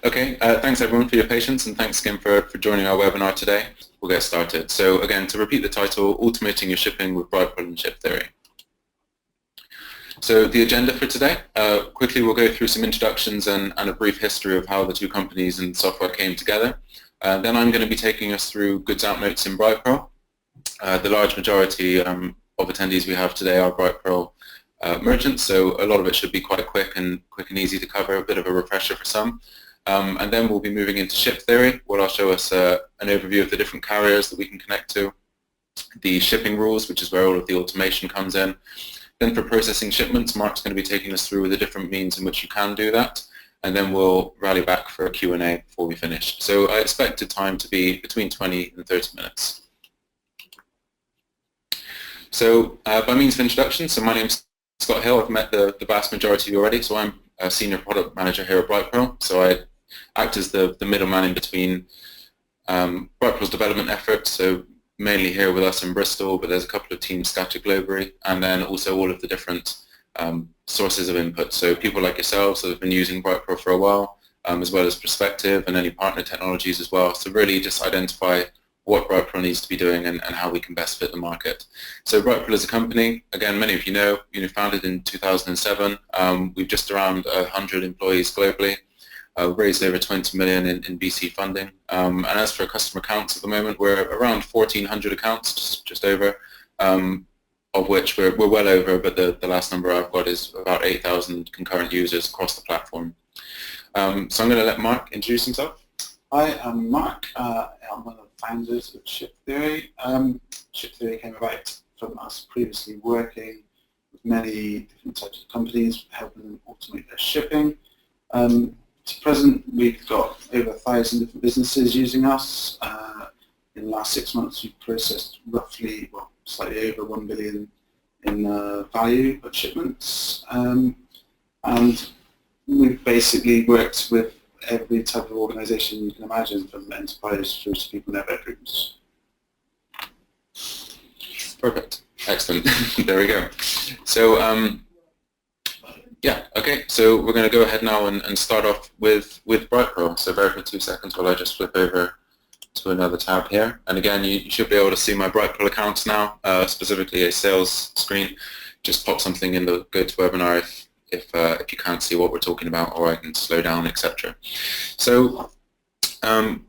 Okay, thanks everyone for your patience, and thanks again for joining our webinar today. We'll get started. So again, to repeat the title, Automating Your Shipping with Brightpearl and Shiptheory. So the agenda for today, quickly we'll go through some introductions and a brief history of how the two companies and software came together. Then I'm going to be taking us through goods out notes in Brightpearl. The large majority of attendees we have today are Brightpearl merchants, so a lot of it should be quite quick and easy to cover, a bit of a refresher for some. And then we'll be moving into Shiptheory, where I'll show us an overview of the different carriers that we can connect to, the shipping rules, which is where all of the automation comes in. Then for processing shipments, Mark's going to be taking us through the different means in which you can do that, and then we'll rally back for a Q&A before we finish. So I expect the time to be between 20 and 30 minutes. So by means of introduction, so my name's Scott Hill. I've met the vast majority of you already, so I'm a senior product manager here at Brightpearl. So I act as the middleman in between Brightpearl's development efforts, so mainly here with us in Bristol, but there's a couple of teams scattered globally, and then also all of the different sources of input. So people like yourselves that have been using Brightpearl for a while, as well as Perspective and any partner technologies as well. So really just identify what Brightpearl needs to be doing and how we can best fit the market. So Brightpearl is a company, again, many of you know, founded in 2007. We've just around 100 employees globally. Raised over 20 million in VC funding. And as for customer accounts at the moment, we're around 1,400 accounts, just over, of which we're well over, but the last number I've got is about 8,000 concurrent users across the platform. So I'm going to let Mark introduce himself. Hi, I'm Mark. I'm one of the founders of Shiptheory. Shiptheory came about from us previously working with many different types of companies, helping them automate their shipping. To present, we've got over 1,000 different businesses using us. In the last 6 months, we've processed roughly, well, slightly over 1 billion in value of shipments. And we've basically worked with every type of organization you can imagine, from enterprise through to people in their bedrooms. Perfect. Excellent. There we go. So, yeah, okay, so we're going to go ahead now and start off with Brightpearl. So bear for 2 seconds while I just flip over to another tab here. And again, you should be able to see my Brightpearl accounts now, specifically a sales screen. Just pop something in the go to webinar if you can't see what we're talking about, or I can slow down, etc. So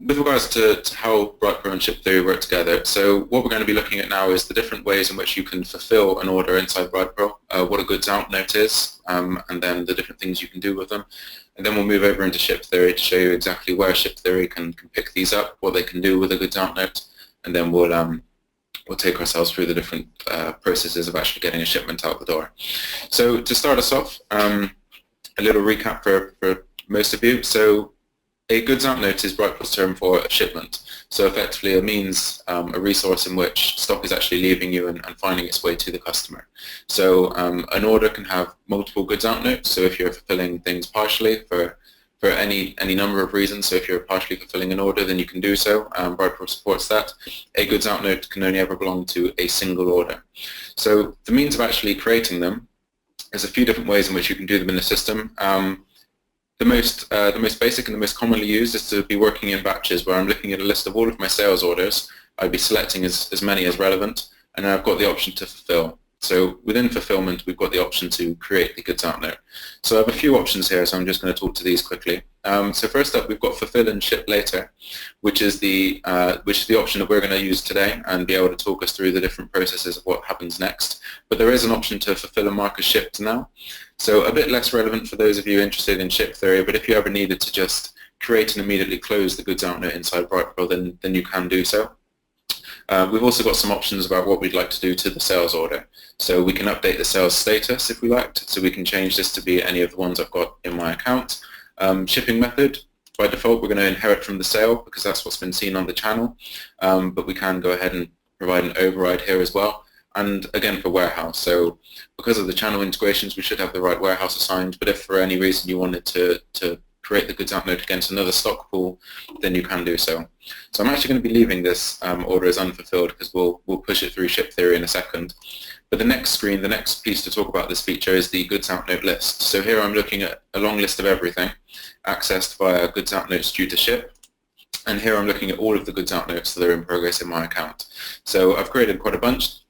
with regards to how Brightpearl and Shiptheory work together, so what we're going to be looking at now is the different ways in which you can fulfill an order inside Brightpearl, what a goods out note is, and then the different things you can do with them. And then we'll move over into Shiptheory to show you exactly where Shiptheory can pick these up, what they can do with a goods out note, and then we'll take ourselves through the different processes of actually getting a shipment out the door. So to start us off, a little recap for most of you. So a goods out note is Brightpearl's term for a shipment. So effectively it means a resource in which stock is actually leaving you and finding its way to the customer. So an order can have multiple goods out notes. So if you're fulfilling things partially for any number of reasons, so if you're partially fulfilling an order, then you can do so. Brightpearl supports that. A goods out note can only ever belong to a single order. So the means of actually creating them, there's a few different ways in which you can do them in the system. The most basic and the most commonly used is to be working in batches, where I'm looking at a list of all of my sales orders. I'd be selecting as many as relevant, and then I've got the option to fulfill. So within fulfillment, we've got the option to create the goods out note. So I have a few options here, so I'm just going to talk to these quickly. So first up, we've got fulfill and ship later, which is the option that we're going to use today and be able to talk us through the different processes of what happens next. But there is an option to fulfill and mark as shipped now. So a bit less relevant for those of you interested in Shiptheory, but if you ever needed to just create and immediately close the goods out note inside Brightpearl, then you can do so. We've also got some options about what we'd like to do to the sales order. So we can update the sales status if we liked, so we can change this to be any of the ones I've got in my account. Shipping method, by default we're going to inherit from the sale because that's what's been seen on the channel, but we can go ahead and provide an override here as well. And again for warehouse, so because of the channel integrations we should have the right warehouse assigned, but if for any reason you wanted to create the goods out note against another stock pool, then you can do so. So I'm actually going to be leaving this order as unfulfilled because we'll push it through Shiptheory in a second. But the next screen, the next piece to talk about this feature is the goods out note list. So here I'm looking at a long list of everything accessed via goods out notes due to ship. And here I'm looking at all of the goods out notes that are in progress in my account. So I've created quite a bunch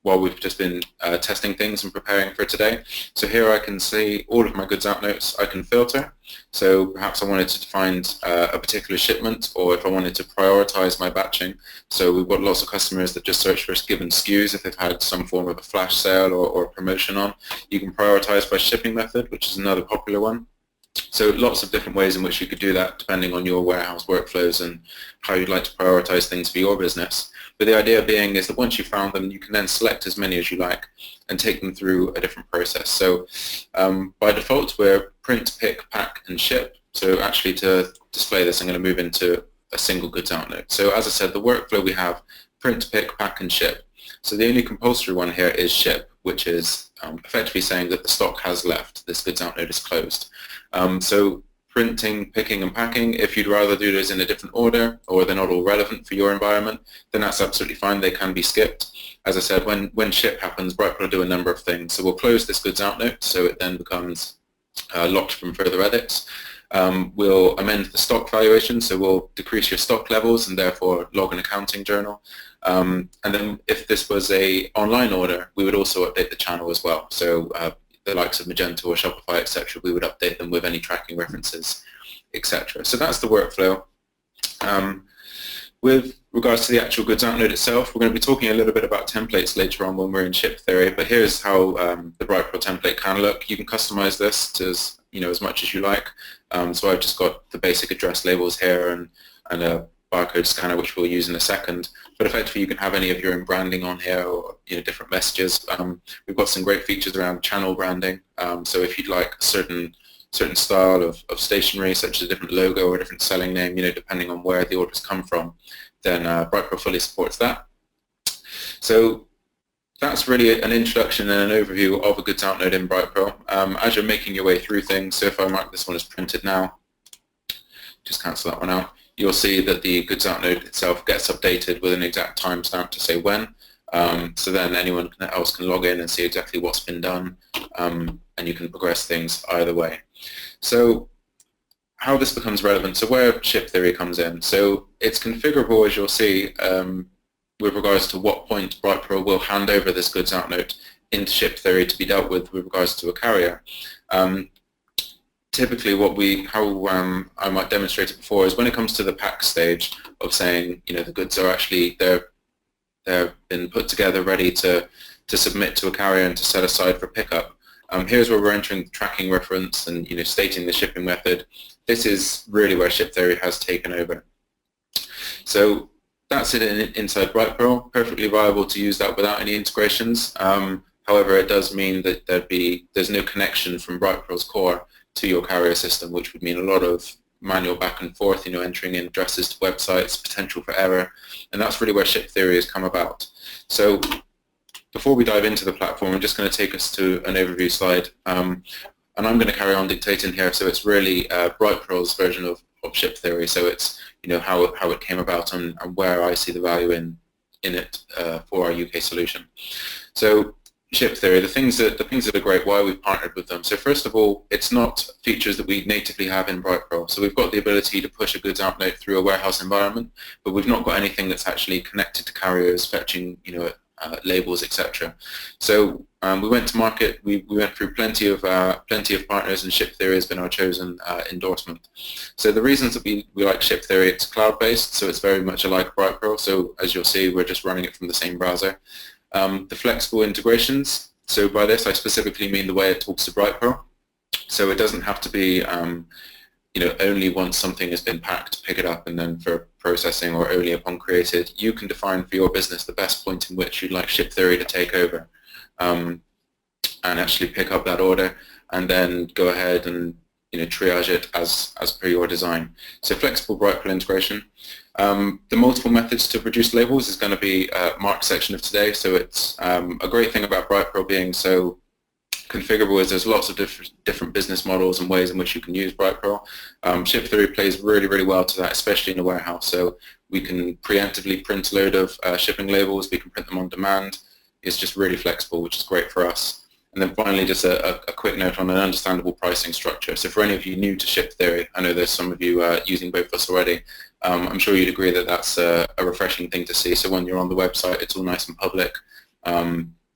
while we've just been testing things and preparing for today. So here I can see all of my goods out notes. I can filter. So perhaps I wanted to find a particular shipment, or if I wanted to prioritize my batching. So we've got lots of customers that just search for given SKUs if they've had some form of a flash sale or a promotion on. You can prioritize by shipping method, which is another popular one. So lots of different ways in which you could do that depending on your warehouse workflows and how you'd like to prioritize things for your business. But the idea being is that once you've found them, you can then select as many as you like and take them through a different process. So by default, we're print, pick, pack, and ship. So actually to display this, I'm going to move into a single goods out note. So as I said, the workflow we have print, pick, pack, and ship. So the only compulsory one here is ship, which is effectively saying that the stock has left. This goods out note is closed. So printing, picking, and packing, if you'd rather do those in a different order or they're not all relevant for your environment, then that's absolutely fine. They can be skipped. As I said, when ship happens, Brightpearl will do a number of things. So we'll close this goods out note so it then becomes locked from further edits. We'll amend the stock valuation, so we'll decrease your stock levels and therefore log an accounting journal. And then if this was a online order, we would also update the channel as well. So the likes of Magento or Shopify, etc., we would update them with any tracking references, etc. So that's the workflow. With regards to the actual goods out note itself, we're going to be talking a little bit about templates later on when we're in Shiptheory, but here's how the Brightpearl template can look. You can customize this to as much as you like. So I've just got the basic address labels here and a barcode scanner, which we'll use in a second. But effectively, you can have any of your own branding on here, or different messages. We've got some great features around channel branding. So if you'd like a certain style of stationery, such as a different logo or a different selling name, depending on where the orders come from, then Brightpearl fully supports that. So that's really an introduction and an overview of a goods out note in Brightpearl. As you're making your way through things, so if I mark this one as printed now, just cancel that one out, you'll see that the goods out note itself gets updated with an exact timestamp to say when. So then anyone else can log in and see exactly what's been done, and you can progress things either way. So how this becomes relevant, so where Shiptheory comes in. So it's configurable, as you'll see, with regards to what point Brightpearl will hand over this goods out note into Shiptheory to be dealt with regards to a carrier. Typically how I might demonstrate it before is when it comes to the pack stage of saying, the goods are actually, they've been put together ready to submit to a carrier and to set aside for pickup. Here's where we're entering the tracking reference and stating the shipping method. This is really where Shiptheory has taken over. So that's it inside Brightpearl. Perfectly viable to use that without any integrations. However, it does mean that there's no connection from Brightpearl's core to your carrier system, which would mean a lot of manual back and forth, entering in addresses to websites, potential for error, and that's really where Shiptheory has come about. So before we dive into the platform, I'm just going to take us to an overview slide, and I'm going to carry on dictating here, so it's really Brightpearl's version of Shiptheory, so it's how it came about and where I see the value in it for our UK solution. So Shiptheory, the things that are great, why we've partnered with them. So first of all, it's not features that we natively have in Brightpearl. So we've got the ability to push a goods out note through a warehouse environment, but we've not got anything that's actually connected to carriers, fetching labels, etc. So we went to market. We went through plenty of partners, and Shiptheory has been our chosen endorsement. So the reasons that we like Shiptheory, it's cloud-based, so it's very much alike Brightpearl. So as you'll see, we're just running it from the same browser. The flexible integrations, so by this I specifically mean the way it talks to Brightpearl. So it doesn't have to be only once something has been packed, pick it up, and then for processing, or only upon created. You can define for your business the best point in which you'd like Shiptheory to take over and actually pick up that order and then go ahead and triage it as per your design. So flexible Brightpearl integration. The multiple methods to produce labels is going to be Mark's section of today. So it's a great thing about Brightpearl being so configurable is there's lots of different business models and ways in which you can use Brightpearl. Shiptheory plays really, really well to that, especially in the warehouse. So we can preemptively print a load of shipping labels. We can print them on demand. It's just really flexible, which is great for us. And then finally, just a quick note on an understandable pricing structure. So for any of you new to Shiptheory, I know there's some of you using both of us already. I'm sure you'd agree that that's a refreshing thing to see. So when you're on the website, it's all nice and public.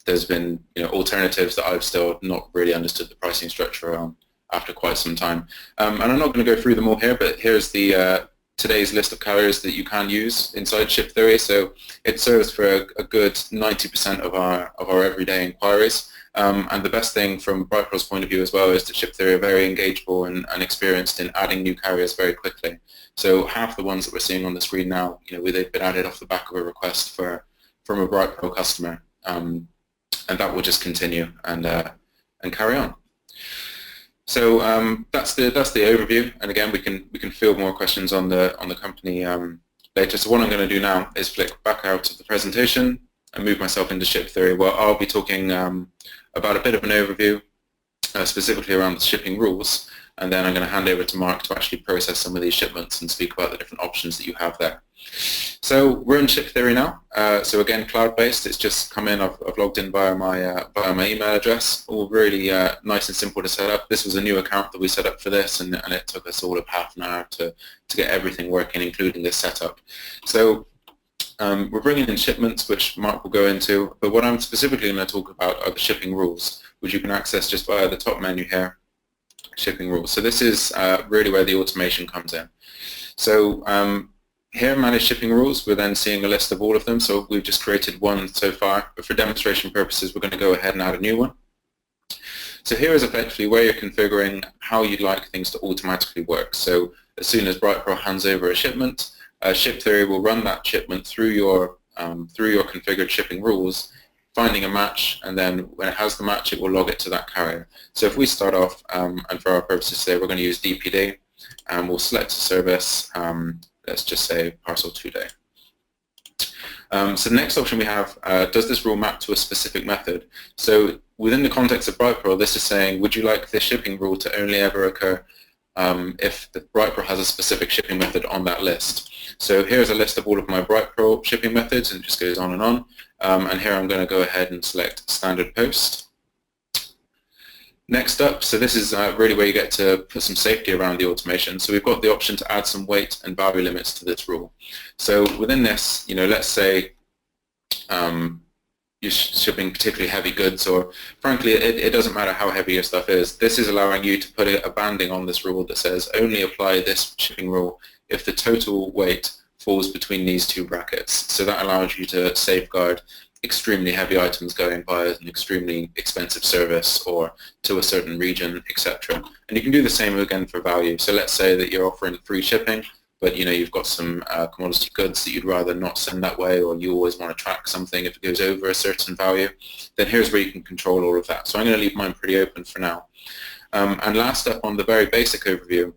There's been alternatives that I've still not really understood the pricing structure on after quite some time. And I'm not going to go through them all here, but here's the today's list of carriers that you can use inside Shiptheory. So it serves for a good 90% of our everyday inquiries. And the best thing from Brightpearl's point of view as well is that Shiptheory are very engageable and experienced in adding new carriers very quickly. So half the ones that we're seeing on the screen now, they've been added off the back of a request from a Brightpearl customer. And that will just continue and carry on. So that's the overview. And again, we can field more questions on the company later. So what I'm going to do now is flick back out of the presentation and move myself into Shiptheory, where I'll be talking about a bit of an overview, specifically around the shipping rules. And then I'm going to hand over to Mark to actually process some of these shipments and speak about the different options that you have there. So we're in Shiptheory now. So again, cloud-based. It's just come in. I've logged in via my email address. All really nice and simple to set up. This was a new account that we set up for this, and it took us all of half an hour to get everything working, including this setup. So we're bringing in shipments, which Mark will go into. But what I'm specifically going to talk about are the shipping rules, which you can access just via the top menu here. Shipping rules. So this is really where the automation comes in. So here, manage shipping rules, we're then seeing a list of all of them. So we've just created one so far, but for demonstration purposes, we're going to go ahead and add a new one. So here is effectively where you're configuring how you'd like things to automatically work. So as soon as Brightpearl hands over a shipment, Shiptheory will run that shipment through your configured shipping rules, finding a match, and then when it has the match, it will log it to that carrier. So if we start off, and for our purposes today, we're going to use DPD, and we'll select a service, let's just say parcel 2-day. So the next option we have, does this rule map to a specific method? So within the context of Brightpearl, this is saying, would you like this shipping rule to only ever occur if the Brightpearl has a specific shipping method on that list? So here's a list of all of my Brightpearl shipping methods, and it just goes on and on. And here I'm going to go ahead and select standard post. Next up, so this is really where you get to put some safety around the automation. So we've got the option to add some weight and value limits to this rule. So within this, let's say you're shipping particularly heavy goods, or frankly, it doesn't matter how heavy your stuff is. This is allowing you to put a banding on this rule that says only apply this shipping rule if the total weight falls between these two brackets. So that allows you to safeguard extremely heavy items going by an extremely expensive service or to a certain region, etc. And you can do the same again for value. So let's say that you're offering free shipping, but you've got some commodity goods that you'd rather not send that way, or you always want to track something if it goes over a certain value. Then here's where you can control all of that. So I'm going to leave mine pretty open for now. And last up on the very basic overview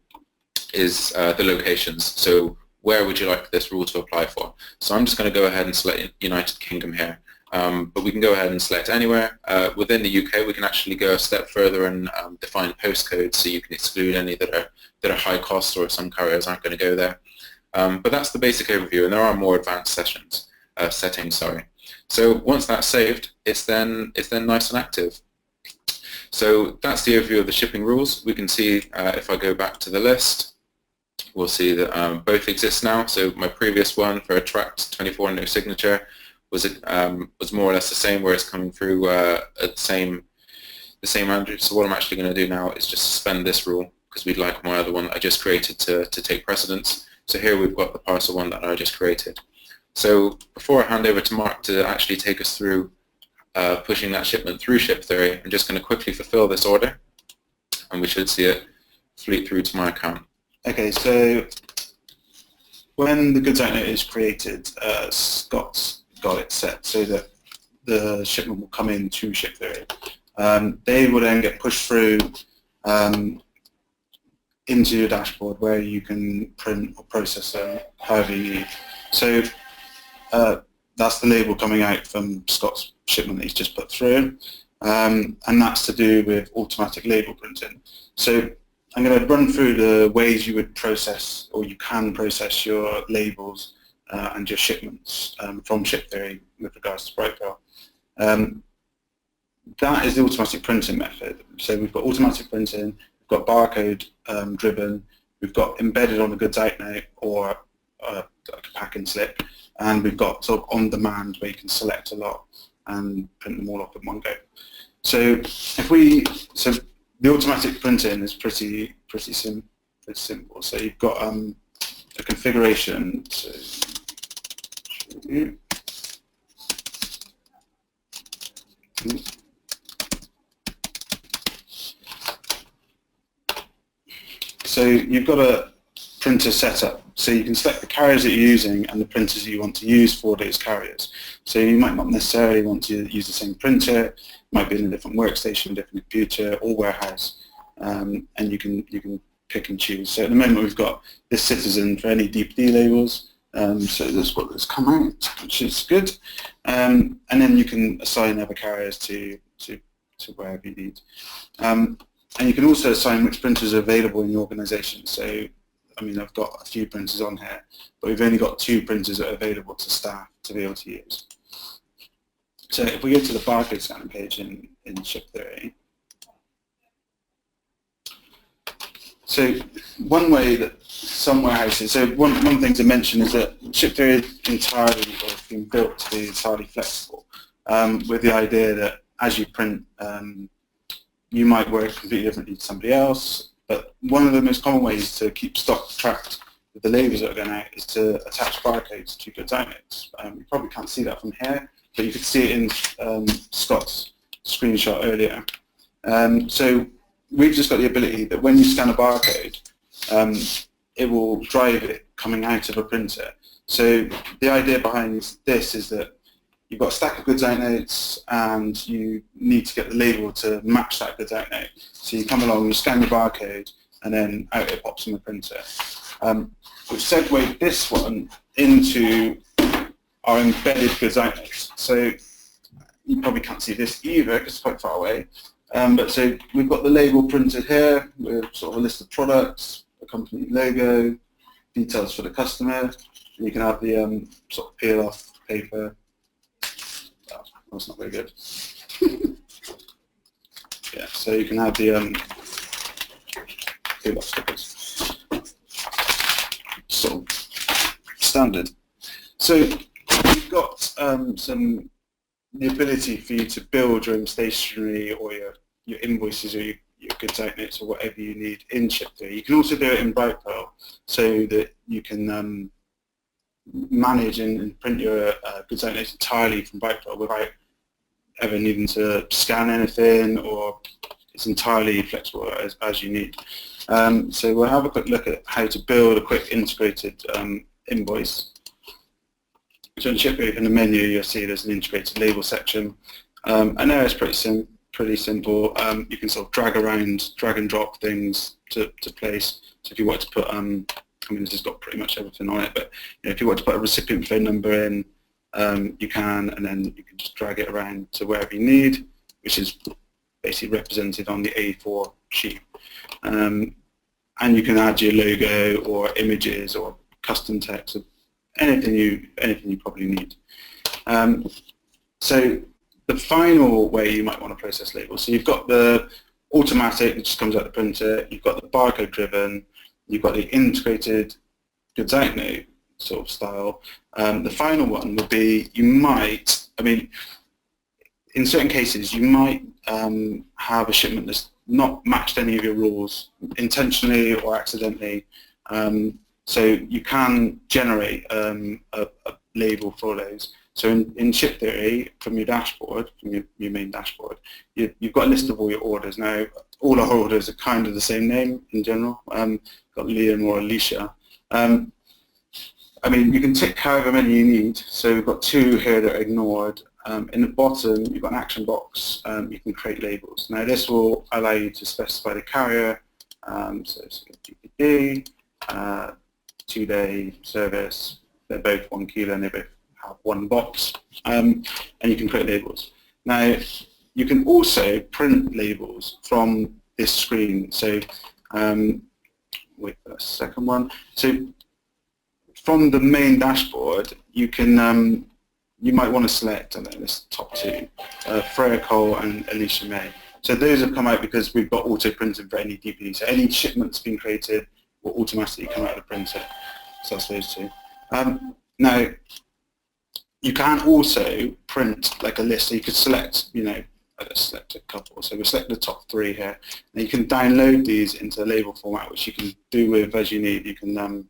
is the locations. So where would you like this rule to apply for? So I'm just going to go ahead and select United Kingdom here. But we can go ahead and select anywhere. Within the UK, we can actually go a step further and define postcodes, so you can exclude any that are high cost, or some carriers aren't going to go there. But that's the basic overview, and there are more advanced settings. So once that's saved, it's then nice and active. So that's the overview of the shipping rules. We can see if I go back to the list, we'll see that both exist now. So my previous one for a tracked 24 no signature was more or less the same, where it's coming through at the same Android. So what I'm actually going to do now is just suspend this rule, because we'd like my other one that I just created to take precedence. So here we've got the parcel one that I just created. So before I hand over to Mark to actually take us through pushing that shipment through Shiptheory, I'm just going to quickly fulfill this order, and we should see it fleet through to my account. Okay, so when the goods owner is created, Scott's got it set so that the shipment will come in to Shiptheory. They will then get pushed through into your dashboard, where you can print or process them however you need. So that's the label coming out from Scott's shipment that he's just put through. and that's to do with automatic label printing. So I'm going to run through the ways you would process, or you can process, your labels and your shipments from Shiptheory with regards to Brightpearl. That is the automatic printing method. So we've got automatic printing, we've got barcode driven, we've got embedded on a goods out note or like a packing slip, and we've got sort of on demand where you can select a lot and print them all off in one go. So the automatic printing is pretty simple. So you've got a configuration. So you've got a printer setup. So you can select the carriers that you're using and the printers that you want to use for those carriers. So you might not necessarily want to use the same printer. It might be in a different workstation, a different computer, or warehouse, and you can pick and choose. So at the moment we've got this Citizen for any DPD labels. So that's what has come out, which is good. And then you can assign other carriers to wherever you need. And you can also assign which printers are available in your organisation. So, I mean, I've got a few printers on here, but we've only got 2 printers that are available to staff to be able to use. So if we go to the barcode scanning page in Shiptheory, so one way that some warehouses, so one thing to mention is that Shiptheory is entirely, or has been built to be entirely flexible, with the idea that as you print, you might work completely differently to somebody else, but one of the most common ways to keep stock tracked with the labels that are going out is to attach barcodes to goods out notes. You probably can't see that from here, but you could see it in Scott's screenshot earlier. So we've just got the ability that when you scan a barcode, it will drive it coming out of a printer. So the idea behind this is that you've got a stack of goods out notes and you need to get the label to match that goods out note. So you come along, you scan your barcode, and then out it pops in the printer. Which segued this one into our embedded goods out notes. So you probably can't see this either because it's quite far away. But so we've got the label printed here with sort of a list of products, a company logo, details for the customer. And you can have the sort of peel off paper. Oh, that's not very good. Yeah, so you can have the peel off stickers. Sort of standard. So you've got the ability for you to build your own stationery or your invoices or your goods out notes or whatever you need in Shiptheory. You can also do it in Brightpearl so that you can manage and print your goods out notes entirely from Brightpearl without ever needing to scan anything, or it's entirely flexible as you need. So we'll have a quick look at how to build a quick integrated invoice. So in Shiptheory, in the menu, you'll see there's an integrated label section, and there it's pretty simple. You can sort of drag and drop things to place. So if you want to put, I mean, this has got pretty much everything on it, but you know, if you want to put a recipient phone number in, you can, and then you can just drag it around to wherever you need, which is basically represented on the A4 sheet. And you can add your logo or images or custom text, or anything you probably need. So the final way you might want to process labels, so you've got the automatic, which just comes out the printer, you've got the barcode driven, you've got the integrated goods out note sort of style. The final one would be, you might, I mean, in certain cases you might have a shipment that's not matched any of your rules, intentionally or accidentally. So you can generate a label for those. So in Shiptheory, from your dashboard, from your main dashboard, you've got a list of all your orders. Now, all our orders are kind of the same name in general. Got Liam or Alicia. I mean, you can tick however many you need. So we've got 2 here that are ignored. In the bottom, you've got an action box. You can create labels. Now, this will allow you to specify the carrier. So it's DPD, 2-day service. They're both 1 kilo and they both have 1 box. And you can create labels. Now, you can also print labels from this screen. So wait for the second one. So from the main dashboard, you can you might want to select, I don't know, this top two, Freya Cole and Alicia May. So those have come out because we've got auto printing for any DPD. So any shipment that's been created will automatically come out of the printer. So that's those two. Now, you can also print like a list. So you could select, you know, let's select a couple. So we'll select the top three here. And you can download these into a label format, which you can do with as you need. You can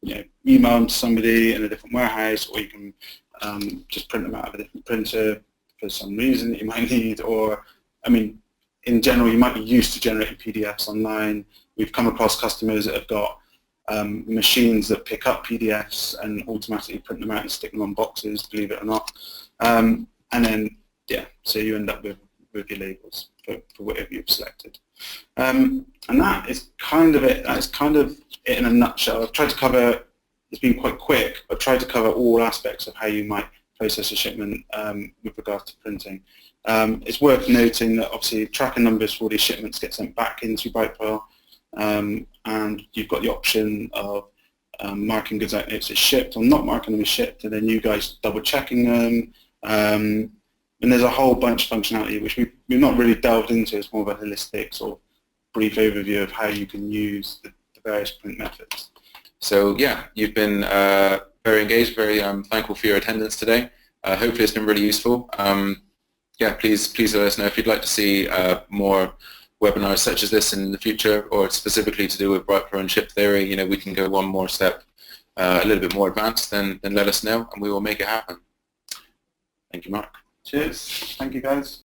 you know, email them to somebody in a different warehouse, or you can just print them out of a different printer for some reason that you might need. Or, I mean, in general, you might be used to generating PDFs online. We've come across customers that have got machines that pick up PDFs and automatically print them out and stick them on boxes, believe it or not. And then, yeah, so you end up with your labels for whatever you've selected. And that is kind of it. That's kind of it in a nutshell. I've tried to cover, it's been quite quick, I've tried to cover all aspects of how you might process a shipment with regards to printing. It's worth noting that obviously tracking numbers for these shipments get sent back into Brightpearl, and you've got the option of marking goods out notes as shipped or not marking them as shipped, and then you guys double checking them. And there's a whole bunch of functionality which we've not really delved into. It's more of a holistic sort of brief overview of how you can use the various print methods. So yeah, you've been very engaged, very thankful for your attendance today. Hopefully it's been really useful. Yeah, please let us know if you'd like to see more webinars such as this in the future, or specifically to do with Brightpearl and Shiptheory. You know, we can go one more step, a little bit more advanced, then let us know and we will make it happen. Thank you, Mark. Cheers. Thank you, guys.